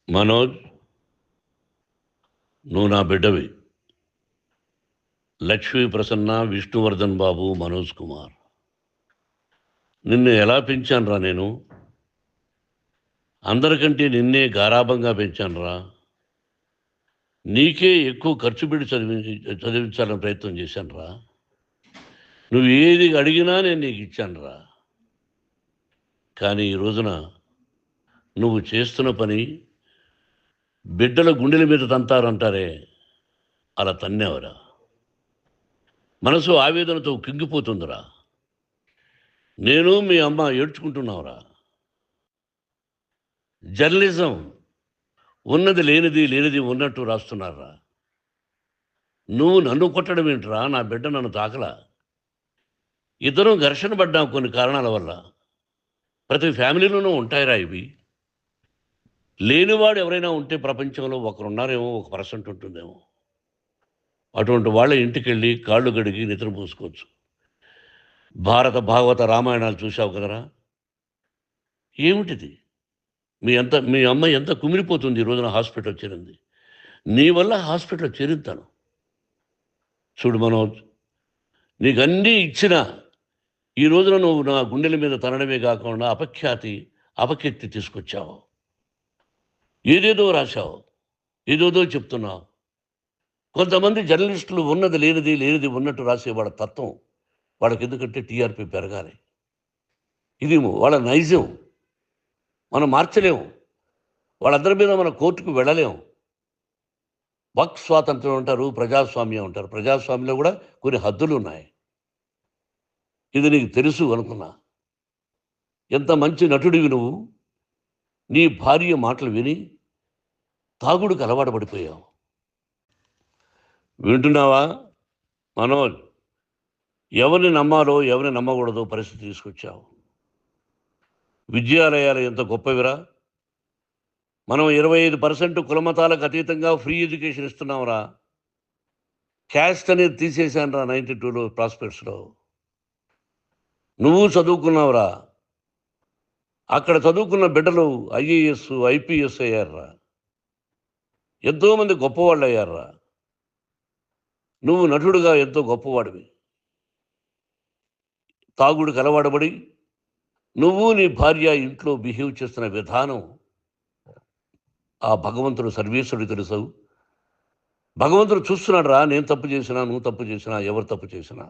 మనోజ్, నువ్వు నా బిడ్డవి. లక్ష్మీ ప్రసన్న, విష్ణువర్ధన్ బాబు, మనోజ్ కుమార్. నిన్ను ఎలా పెంచానురా నేను? అందరికంటే నిన్నే గారాబంగా పెంచానురా. నీకే ఎక్కువ ఖర్చు పెట్టి చదివించాలని ప్రయత్నం చేశానురా. నువ్వు ఏది అడిగినా నేను నీకు ఇచ్చానురా. కానీ ఈ రోజున నువ్వు చేస్తున్న పని బిడ్డల గుండెల మీద తంతారంటారే, అలా తన్నేవరా. మనసు ఆవేదనతో కింగిపోతుందిరా. నేను మీ అమ్మ ఏడ్చుకుంటున్నావురా. జర్నలిజం ఉన్నది లేనిది, లేనిది ఉన్నట్టు రాస్తున్నారా. నువ్వు నన్ను కొట్టడం ఏంట్రా? నా బిడ్డ నన్ను తాకలా. ఇద్దరం ఘర్షణ పడ్డాం కొన్ని కారణాల వల్ల. ప్రతి ఫ్యామిలీలోనూ ఉంటాయిరా ఇవి. లేనివాడు ఎవరైనా ఉంటే ప్రపంచంలో ఒకరున్నారేమో, 1% ఉంటుందేమో. అటువంటి వాళ్ళ ఇంటికి వెళ్ళి కాళ్ళు గడిగి నిద్రపోసుకోవచ్చు. భారత భాగవత రామాయణాలు చూసావు కదరా. ఏమిటిది? మీ అమ్మ ఎంత కుమిలిపోతుంది ఈ రోజున హాస్పిటల్ చేరింది. నీ వల్ల హాస్పిటల్ చేరుతాను. చూడు మనోజ్, నీకు అన్నీ ఇచ్చిన ఈ రోజున నువ్వు నా గుండెల మీద తనడమే కాకుండా అపకీర్తి తీసుకొచ్చావు. ఏదేదో రాశావు, ఏదేదో చెప్తున్నావు. కొంతమంది జర్నలిస్టులు ఉన్నది లేనిది, లేనిది ఉన్నట్టు రాసే వాళ్ళ తత్వం వాళ్ళకి. ఎందుకంటే టీఆర్పీ పెరగాలి. ఇది వాళ్ళ నైజం. మనం మార్చలేము. వాళ్ళందరి మీద మన కోర్టుకు వెళ్ళలేము. వాక్ స్వాతంత్రం అంటారు, ప్రజాస్వామ్యం అంటారు. ప్రజాస్వామ్యంలో కూడా కొన్ని హద్దులు ఉన్నాయి. ఇది నీకు తెలుసు అనుకున్నా. ఎంత మంచి నటుడివి నువ్వు. నీ భార్య మాటలు విని తాగుడుకు అలవాటు పడిపోయావు. వింటున్నావా మనోజ్? ఎవరిని నమ్మాలో ఎవరిని నమ్మకూడదో పరిస్థితి తీసుకొచ్చావు. విద్యాలయాలు ఎంత గొప్పవిరా. మనం 25% కులమతాలకు అతీతంగా ఫ్రీ ఎడ్యుకేషన్ ఇస్తున్నాంరా. క్యాస్ట్ అనేది తీసేశానురా 92లో ప్రాస్పెక్ట్స్లో. నువ్వు చదువుకున్నావురా. అక్కడ చదువుకున్న బిడ్డలు ఐఏఎస్, ఐపీఎస్ అయ్యారురా. ఎంతోమంది గొప్పవాళ్ళు అయ్యారురా. నువ్వు నటుడుగా ఎంతో గొప్పవాడివి. తాగుడికి అలవాడబడి నువ్వు నీ భార్య ఇంట్లో బిహేవ్ చేస్తున్న విధానం ఆ భగవంతుడు సర్వేశ్వరుడు తెలుసు. భగవంతుడు చూస్తున్నాడు రా. నేను తప్పు చేసినా, నువ్వు తప్పు చేసినా, ఎవరు తప్పు చేసినా.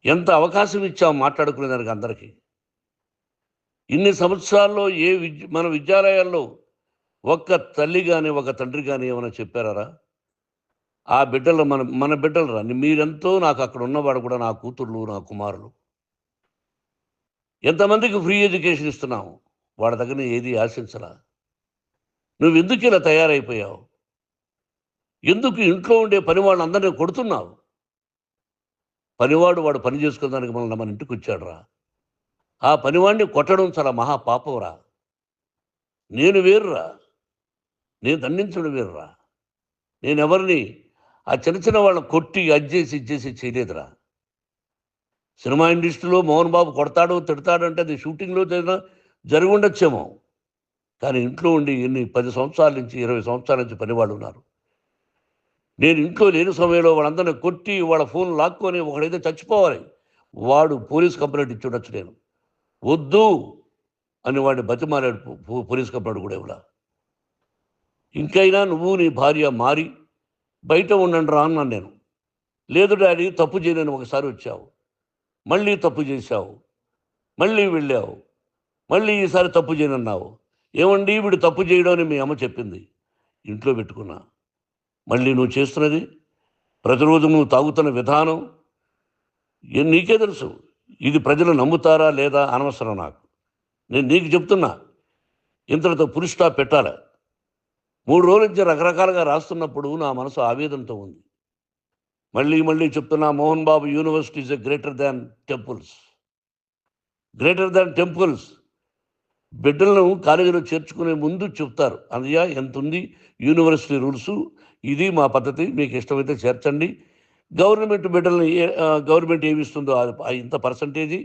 ఎంత అవకాశం ఇచ్చావు మాట్లాడుకునేదానికి అందరికీ. ఇన్ని సంవత్సరాల్లో మన విద్యాలయాల్లో ఒక్క తల్లి కానీ ఒక తండ్రి కానీ ఏమైనా చెప్పారా? ఆ బిడ్డలు మన బిడ్డలు రా. మీరెంతో నాకు అక్కడ ఉన్నవాడు కూడా నా కూతుర్లు, నా కుమారులు. ఎంతమందికి ఫ్రీ ఎడ్యుకేషన్ ఇస్తున్నావు. వాడి దగ్గర ఏది ఆశించలా. నువ్వు ఎందుకు ఇలా తయారైపోయావు? ఎందుకు ఇంట్లో ఉండే పని వాళ్ళందరినీ కొడుతున్నావు? వాడు పని చేసుకోవడానికి మన ఇంటికి వచ్చాడు రా. ఆ పనివాడిని కొట్టడం చాలా మహాపాపంరా. నేను వేరురా. నేను దండించడం వేరురా. నేను ఎవరిని ఆ చిన్న చిన్న వాళ్ళని కొట్టి ఇచ్చేసి చేయలేదురా. సినిమా ఇండస్ట్రీలో మోహన్ బాబు కొడతాడు, తిడతాడు అంటే అది షూటింగ్లో జరిగి ఉండొచ్చేమో. కానీ ఇంట్లో ఉండి 10 సంవత్సరాల నుంచి 20 సంవత్సరాల నుంచి పనివాళ్ళు ఉన్నారు. నేను ఇంట్లో లేని సమయంలో వాళ్ళందరినీ కొట్టి వాళ్ళ ఫోన్ లాక్కొని ఒకడైతే చచ్చిపోవాలి. వాడు పోలీస్ కంప్లైంట్ ఇచ్చి ఉండొచ్చు. నేను వద్దు అని వాడిని బతిమాలాడు. పోలీస్ కంప్లైంట్ కూడా ఇవ్వడా. ఇంకైనా నువ్వు నీ భార్య మారి బయట ఉండండి రా అన్నాను నేను. లేదు డాడీ, తప్పు చేయలేని ఒకసారి వచ్చావు, మళ్ళీ తప్పు చేశావు, మళ్ళీ వెళ్ళావు, మళ్ళీ ఈసారి తప్పు చేయనన్నావు. ఏమండి వీడు తప్పు చేయడం అని మీ అమ్మ చెప్పింది. ఇంట్లో పెట్టుకున్నా. మళ్ళీ నువ్వు చేస్తున్నది, ప్రతిరోజు నువ్వు తాగుతున్న విధానం నీకే తెలుసు. ఇది ప్రజలు నమ్ముతారా లేదా అనవసరం నాకు. నేను నీకు చెప్తున్నా, ఇంతటితో పులి స్టాప్ పెట్టాలి. 3 రోజుల నుంచి రకరకాలుగా రాస్తున్నప్పుడు నా మనసు ఆవేదనతో ఉంది. మళ్ళీ చెప్తున్నా, Mohan Babu university is greater than temples. Greater than temples. బిడ్డలను కాలేజీలో చేర్చుకునే ముందు చెప్తారు, అన్నయ్య ఎంత ఉంది యూనివర్సిటీ రూల్సు, ఇది మా పద్ధతి, మీకు ఇష్టమైతే చేర్చండి. గవర్నమెంట్ ఏమి ఇస్తుందో ఇంత పర్సంటేజీ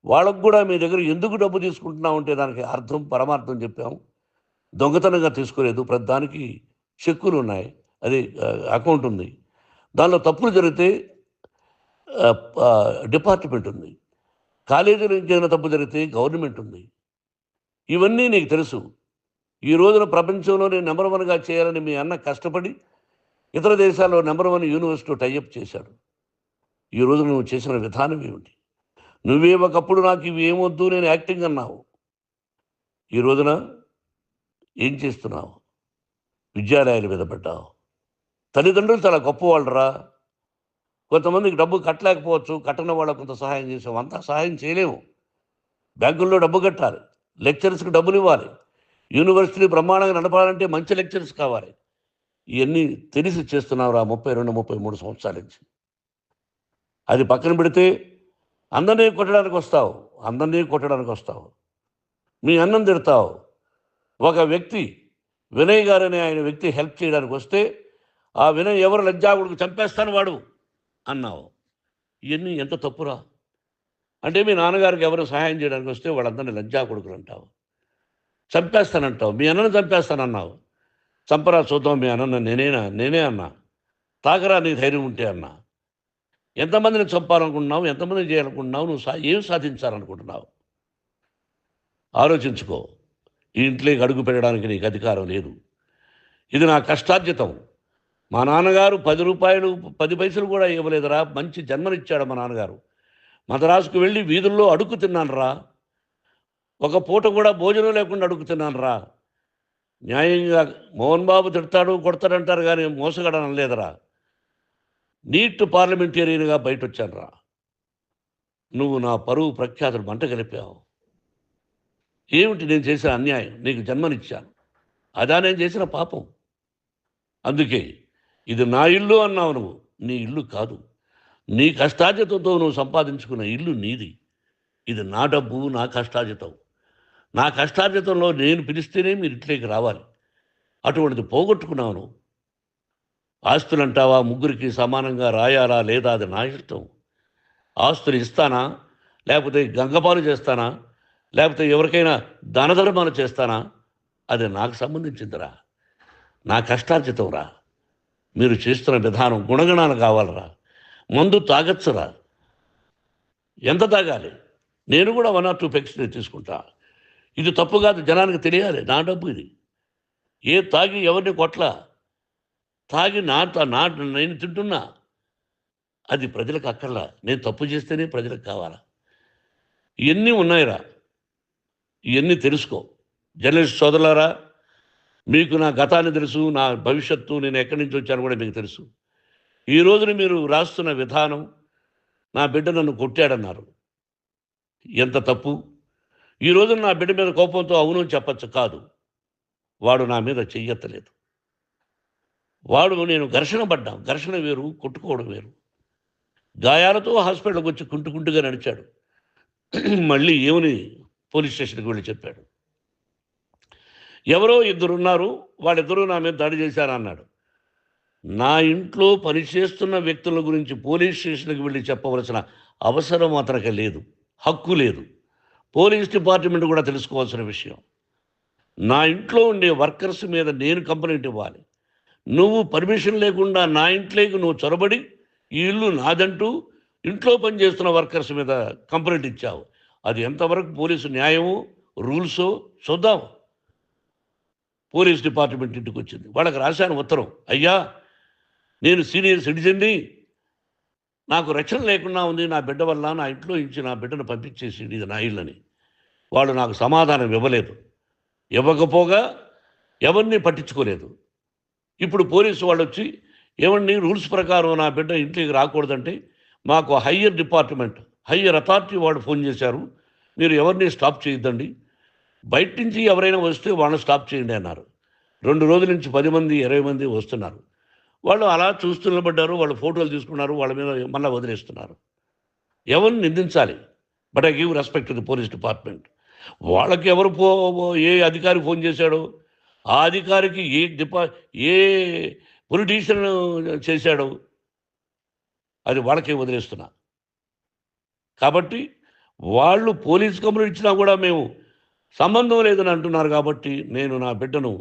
వాళ్ళకు కూడా మీ దగ్గర ఎందుకు డబ్బు తీసుకుంటున్నాం అంటే దానికి అర్థం పరమార్థం చెప్పాము. దొంగతనంగా తీసుకోలేదు. ప్రతిదానికి చెక్కులు ఉన్నాయి. అది అకౌంట్ ఉంది. దానిలో తప్పులు జరిగితే డిపార్ట్మెంట్ ఉంది. కాలేజీలో ఇంకేదైనా తప్పు జరిగితే గవర్నమెంట్ ఉంది. ఇవన్నీ నీకు తెలుసు. ఈ రోజున ప్రపంచంలోనే నెంబర్ 1గా చేయాలని మీ అన్న కష్టపడి ఇతర దేశాల్లో నెంబర్ 1 యూనివర్సిటీ టైఅప్ చేశాడు. ఈ రోజు నువ్వు చేసిన విధానం ఏమిటి? నువ్వే ఒకప్పుడు నాకు ఇవి ఏమొద్దు నేను యాక్టింగ్ అన్నావు. ఈ రోజున ఏం చేస్తున్నావు? విద్యాలయాల మీద పడ్డావు. తల్లిదండ్రులు చాలా గొప్పవాళ్ళురా. కొంతమందికి డబ్బు కట్టలేకపోవచ్చు. కట్టని వాళ్ళకు కొంత సహాయం చేసావు. అంతా సహాయం చేయలేము. బ్యాంకుల్లో డబ్బు కట్టాలి. లెక్చరర్స్కి డబ్బులు ఇవ్వాలి. యూనివర్సిటీ బ్రహ్మాండంగా నడపాలంటే మంచి లెక్చరర్స్ కావాలి. ఇవన్నీ తెలిసి చేస్తున్నావురా 32, 33 సంవత్సరాల నుంచి. అది పక్కన పెడితే అందరినీ కొట్టడానికి వస్తావు. మీ అన్నం తిడతావు. ఒక వ్యక్తి వినయ్ గారనే ఆయన వ్యక్తి హెల్ప్ చేయడానికి వస్తే ఆ వినయ్ ఎవరు లజ్జాగుడికి చంపేస్తాను వాడు అన్నావు. ఇవన్నీ ఎంత తప్పురా? అంటే మీ నాన్నగారికి ఎవరు సహాయం చేయడానికి వస్తే వాళ్ళందరినీ లజ్జాగుడుకులు అంటావు. చంపేస్తానంటావు. మీ అన్నను చంపేస్తానన్నావు. చంపరా చూద్దాం మీ అన్న నేనే అన్నా. తాకరా నీ ధైర్యం ఉంటే అన్నా. ఎంతమందిని చంపాలనుకుంటున్నావు? ఎంతమందిని చేయాలనుకుంటున్నావు? నువ్వు ఏం సాధించాలనుకుంటున్నావు? ఆలోచించుకో. ఈ ఇంట్లోకి అడుగు పెట్టడానికి నీకు అధికారం లేదు. ఇది నా కష్టార్జితం. మా నాన్నగారు 10 రూపాయలు 10 పైసలు కూడా ఇవ్వలేదురా. మంచి జన్మనిచ్చాడు మా నాన్నగారు. మద్రాసుకు వెళ్ళి వీధుల్లో అడుగు తిన్నానురా. ఒక పూట కూడా భోజనం లేకుండా అడుగు తిన్నానురా. న్యాయంగా మోహన్ బాబు తిడతాడు కొడతాడంటారు కానీ మోసగాడు అనలేదురా. నీట్ పార్లమెంటేరియన్గా బయట వచ్చానురా. నువ్వు నా పరువు ప్రఖ్యాతులు మంట కలిపావు. ఏమిటి నేను చేసిన అన్యాయం? నీకు జన్మనిచ్చాను. అదా నేను చేసిన పాపం. అందుకే ఇది నా ఇల్లు అన్నావు. నువ్వు నీ ఇల్లు కాదు. నీ కష్టార్జితంతో నువ్వు సంపాదించుకున్న ఇల్లు నీది. ఇది నా డబ్బు, నా కష్టార్జితం. నా కష్టార్జితంలో నేను పిలిస్తేనే మీరు ఇంట్లోకి రావాలి. అటువంటిది పోగొట్టుకున్నావు నువ్వు. ఆస్తులు అంటావా? ముగ్గురికి సమానంగా రాయాలా లేదా అది నా ఇష్టం. ఆస్తులు ఇస్తానా, లేకపోతే గంగపాలు చేస్తానా, లేకపోతే ఎవరికైనా దానధర్మాలు చేస్తానా, అది నాకు సంబంధించిందిరా. నా కష్టార్జితం రా. మీరు చేస్తున్న విధానం గుణగణాలు కావాలరా. మందు తాగచ్చురా. ఎంత తాగాలి? నేను కూడా 1 or 2 పెగ్స్ తీసుకుంటా. ఇది తప్పు కాదు, జనానికి తెలియాలి. నా డబ్బు ఇది. తాగి ఎవరిని కొట్లా. తాగి నేను తింటున్నా. అది ప్రజలకు అక్కర్లా. నేను తప్పు చేస్తేనే ప్రజలకు కావాలా. ఇవన్నీ ఉన్నాయిరా. ఇవన్నీ తెలుసుకో. జర్నలిస్ట్ సోదరులారా, మీకు నా గతాన్ని తెలుసు, నా భవిష్యత్తు, నేను ఎక్కడి నుంచి వచ్చాను కూడా మీకు తెలుసు. ఈ రోజున మీరు రాస్తున్న విధానం, నా బిడ్డ నన్ను కొట్టాడన్నారు. ఎంత తప్పు. ఈ రోజున నా బిడ్డ మీద కోపంతో అవును చెప్పచ్చు. కాదు, వాడు నా మీద చెయ్యెత్తలేదు. నేను ఘర్షణ పడ్డాం. ఘర్షణ వేరు, కొట్టుకోవడం వేరు. గాయాలతో హాస్పిటల్కి వచ్చి కుంటుగా నడిచాడు. మళ్ళీ ఏమని పోలీస్ స్టేషన్కి వెళ్ళి చెప్పాడు. ఎవరో 2 ఉన్నారు, వాళ్ళిద్దరూ నా మీద దాడి చేశారన్నాడు. నా ఇంట్లో పనిచేస్తున్న వ్యక్తుల గురించి పోలీస్ స్టేషన్కి వెళ్ళి చెప్పవలసిన అవసరం అతనికి లేదు, హక్కు లేదు. పోలీస్ డిపార్ట్మెంట్ కూడా తెలుసుకోవాల్సిన విషయం. నా ఇంట్లో ఉండే వర్కర్స్ మీద నేను కంప్లైంట్ ఇవ్వాలి. నువ్వు పర్మిషన్ లేకుండా నా ఇంట్లోకి నువ్వు చొరబడి ఈ ఇల్లు నాదంటూ ఇంట్లో పనిచేస్తున్న వర్కర్స్ మీద కంప్లైంట్ ఇచ్చావు. అది ఎంతవరకు పోలీసు న్యాయమో రూల్సో చూద్దాం. పోలీస్ డిపార్ట్మెంట్ ఇంటికి వచ్చింది. వాళ్ళకి రాశాను ఉత్తరం. అయ్యా, నేను సీనియర్ సిటిజన్ని, నాకు రక్షణ లేకుండా ఉంది. నా బిడ్డ వల్ల నా ఇంట్లో నుంచి నా బిడ్డను పంపించేసి ఇది నా ఇల్లని. వాళ్ళు నాకు సమాధానం ఇవ్వలేదు. ఇవ్వకపోగా ఎవరిని పట్టించుకోలేదు. ఇప్పుడు పోలీసు వాళ్ళు వచ్చి ఏమండి రూల్స్ ప్రకారం నా బిడ్డ ఇంటికి రాకూడదంటే మాకు హయ్యర్ డిపార్ట్మెంట్, హయ్యర్ అథారిటీ వాళ్ళు ఫోన్ చేశారు. మీరు ఎవరిని స్టాప్ చేయొద్దండి, బయట నుంచి ఎవరైనా వస్తే వాళ్ళని స్టాప్ చేయండి అన్నారు. 2 రోజుల నుంచి 10 మంది 20 మంది వస్తున్నారు. వాళ్ళు అలా చూస్తూ నిలబడ్డారు. వాళ్ళు ఫోటోలు తీసుకున్నారు. వాళ్ళ మీద మళ్ళీ వదిలేస్తున్నారు. ఎవరిని నిందించాలి? But I give respect to the police department. వాళ్ళకి ఎవరు ఏ అధికారి ఫోన్ చేశాడో, ఆ అధికారికి ఏ పొలిటీషియన్ చేశాడో అది వాళ్ళకే వదిలేస్తున్నా. కాబట్టి వాళ్ళు పోలీస్ కంప్లైంట్ ఇచ్చినా కూడా మేము సంబంధం లేదని అంటున్నారు కాబట్టి నేను నా బిడ్డను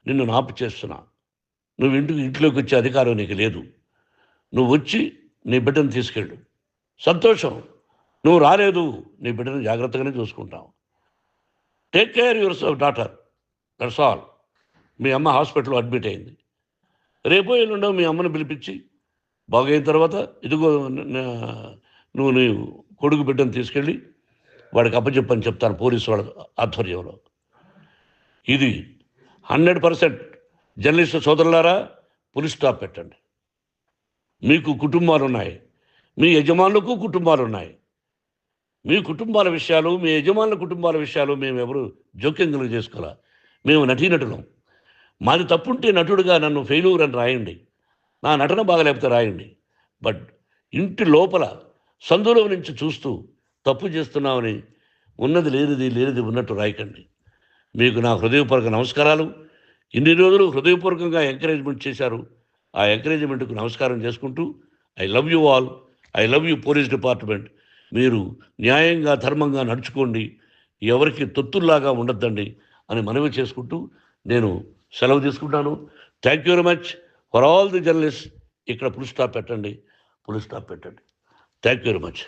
నిన్ను నాపు చేస్తున్నా. నువ్వు ఇంట్లోకి వచ్చే అధికారం నీకు లేదు. నువ్వు వచ్చి నీ బిడ్డను తీసుకెళ్ళు. సంతోషం. నువ్వు రాలేదు, నీ బిడ్డను జాగ్రత్తగానే చూసుకుంటావు. Take care your daughter, that's all. మీ అమ్మ హాస్పిటల్లో అడ్మిట్ అయింది. రేపో ఎల్లుండో మీ అమ్మను పిలిపించి బాగైన తర్వాత ఇదిగో నువ్వు నీ కొడుకు బిడ్డను తీసుకెళ్ళి వాడికి అప్పచెప్పని చెప్తాను పోలీసు వాళ్ళ ఆధ్వర్యంలో. ఇది 100% జర్నలిస్టు సోదరులారా, పులి స్టాప్ పెట్టండి. మీకు కుటుంబాలు ఉన్నాయి, మీ యజమానులకు కుటుంబాలు ఉన్నాయి. మీ కుటుంబాల విషయాలు, మీ యజమానుల కుటుంబాల విషయాలు మేము ఎవరు జోక్యం చేసుకోవాలా. మేము నటీనటులం. మాది తప్పుంటే నటుడుగా నన్ను ఫెయిల్యూర్ అని రాయండి, నా నటన బాగలేకపోతే రాయండి. బట్ ఇంటి లోపల సందులో నుంచి చూస్తూ తప్పు చేస్తున్నామని ఉన్నది లేనిది ఉన్నట్టు రాయకండి. మీకు నా హృదయపూర్వక నమస్కారాలు. ఇన్ని రోజులు హృదయపూర్వకంగా ఎంకరేజ్మెంట్ చేశారు. ఆ ఎంకరేజ్మెంట్కు నమస్కారం చేసుకుంటూ I love you all. I love you police department. మీరు న్యాయంగా ధర్మంగా నడుచుకోండి, ఎవరికి తొత్తుల్లాగా ఉండొద్దండి అని మనవి చేసుకుంటూ నేను సెలవు తీసుకుంటాను. Thank you very much for all the journalist. ఇక్కడ పులి స్టాప్ పెట్టండి. Thank you very much.